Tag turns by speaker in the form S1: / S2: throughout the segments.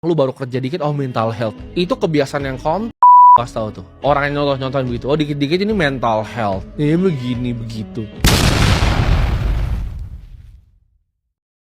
S1: Lu baru kerja dikit, oh mental health. Itu kebiasaan yang pas tahu tuh. Orang yang nyontohin begitu, oh dikit-dikit ini mental health. Ini begini, begitu.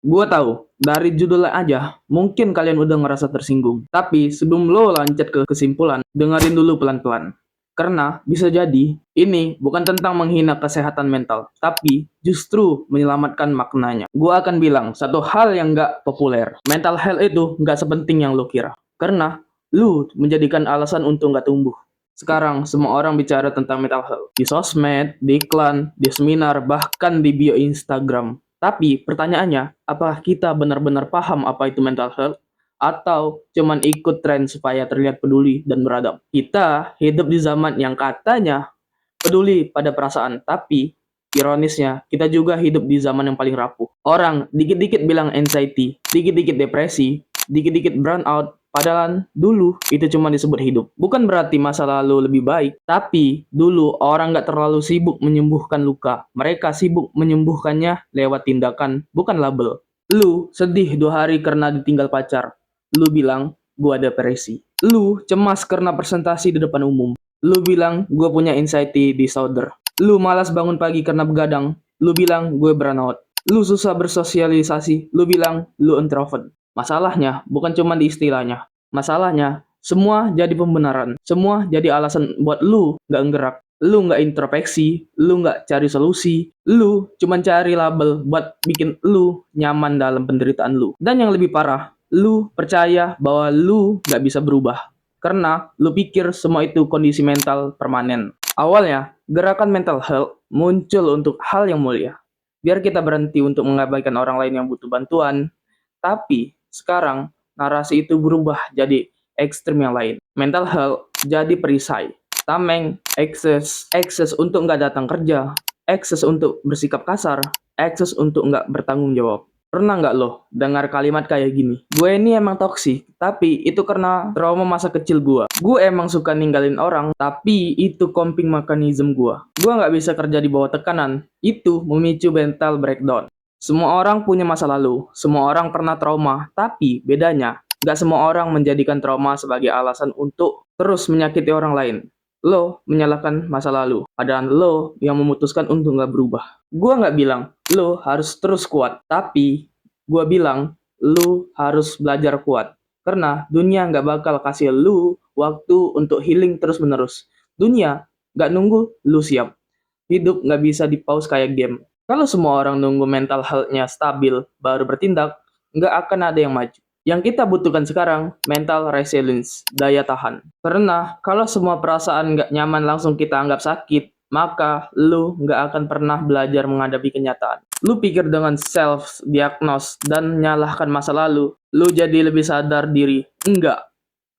S2: Gua tahu, dari judulnya aja, mungkin kalian udah ngerasa tersinggung. Tapi sebelum lo lanjut ke kesimpulan, dengerin dulu pelan-pelan. Karena bisa jadi, ini bukan tentang menghina kesehatan mental, tapi justru menyelamatkan maknanya. Gua akan bilang satu hal yang nggak populer. Mental health itu nggak sepenting yang lo kira. Karena lu menjadikan alasan untuk nggak tumbuh. Sekarang, semua orang bicara tentang mental health. Di sosmed, di iklan, di seminar, bahkan di bio Instagram. Tapi pertanyaannya, apakah kita benar-benar paham apa itu mental health? Atau cuman ikut tren supaya terlihat peduli dan beradab? Kita hidup di zaman yang katanya peduli pada perasaan, tapi ironisnya kita juga hidup di zaman yang paling rapuh. Orang dikit-dikit bilang anxiety, dikit-dikit depresi, dikit-dikit burnout, padahal dulu itu cuma disebut hidup. Bukan berarti masa lalu lebih baik, tapi dulu orang nggak terlalu sibuk menyembuhkan luka. Mereka sibuk menyembuhkannya lewat tindakan, bukan label. Lu sedih 2 hari karena ditinggal pacar. Lu bilang, gua depresi. Lu cemas karena presentasi di depan umum. Lu bilang, gue punya anxiety disorder. Lu malas bangun pagi karena begadang. Lu bilang, gue burnout. Lu susah bersosialisasi. Lu bilang, lu introvert. Masalahnya bukan cuma di istilahnya. Masalahnya, semua jadi pembenaran. Semua jadi alasan buat lu nggak gerak. Lu nggak introspeksi. Lu nggak cari solusi. Lu cuma cari label buat bikin lu nyaman dalam penderitaan lu. Dan yang lebih parah, lu percaya bahwa lu nggak bisa berubah. Karena lu pikir semua itu kondisi mental permanen. Awalnya, gerakan mental health muncul untuk hal yang mulia. Biar kita berhenti untuk mengabaikan orang lain yang butuh bantuan. Tapi, sekarang, narasi itu berubah jadi ekstrem yang lain. Mental health jadi perisai. Tameng, ekses untuk nggak datang kerja, ekses untuk bersikap kasar, ekses untuk nggak bertanggung jawab. Pernah nggak lo dengar kalimat kayak gini? Gue ini emang toksik, tapi itu karena trauma masa kecil gue. Gue emang suka ninggalin orang, tapi itu coping mechanism gue. Gue nggak bisa kerja di bawah tekanan. Itu memicu mental breakdown. Semua orang punya masa lalu, semua orang pernah trauma, tapi bedanya, nggak semua orang menjadikan trauma sebagai alasan untuk terus menyakiti orang lain. Lo menyalahkan masa lalu, padahal lo yang memutuskan untuk nggak berubah. Gue nggak bilang lo harus terus kuat, tapi gue bilang lo harus belajar kuat. Karena dunia nggak bakal kasih lo waktu untuk healing terus-menerus. Dunia nggak nunggu lo siap. Hidup nggak bisa di-pause kayak game. Kalau semua orang nunggu mental health-nya stabil baru bertindak, nggak akan ada yang maju. Yang kita butuhkan sekarang, mental resilience, daya tahan. Karena kalau semua perasaan nggak nyaman langsung kita anggap sakit, maka lu nggak akan pernah belajar menghadapi kenyataan. Lu pikir dengan self-diagnose dan menyalahkan masa lalu, lu jadi lebih sadar diri. Enggak.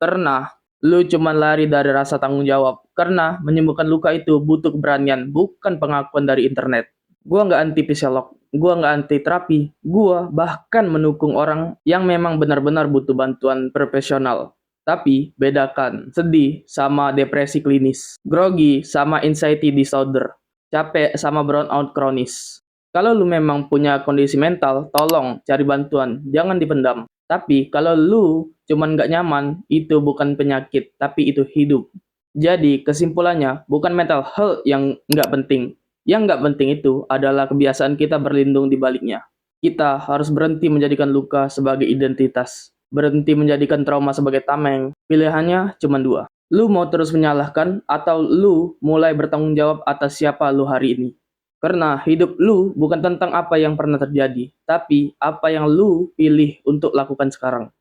S2: Karena lu cuma lari dari rasa tanggung jawab. Karena menyembuhkan luka itu butuh keberanian, bukan pengakuan dari internet. Gua nggak anti psikolog, gua nggak anti terapi, gua bahkan mendukung orang yang memang benar-benar butuh bantuan profesional. Tapi bedakan sedih sama depresi klinis, grogi sama anxiety disorder, capek sama burnout kronis. Kalau lu memang punya kondisi mental, tolong cari bantuan, jangan dipendam. Tapi kalau lu cuman nggak nyaman, itu bukan penyakit, tapi itu hidup. Jadi kesimpulannya, bukan mental health yang nggak penting, yang nggak penting itu adalah kebiasaan kita berlindung di baliknya. Kita harus berhenti menjadikan luka sebagai identitas. Berhenti menjadikan trauma sebagai tameng. Pilihannya cuma dua. Lu mau terus menyalahkan atau lu mulai bertanggung jawab atas siapa lu hari ini. Karena hidup lu bukan tentang apa yang pernah terjadi, tapi apa yang lu pilih untuk lakukan sekarang.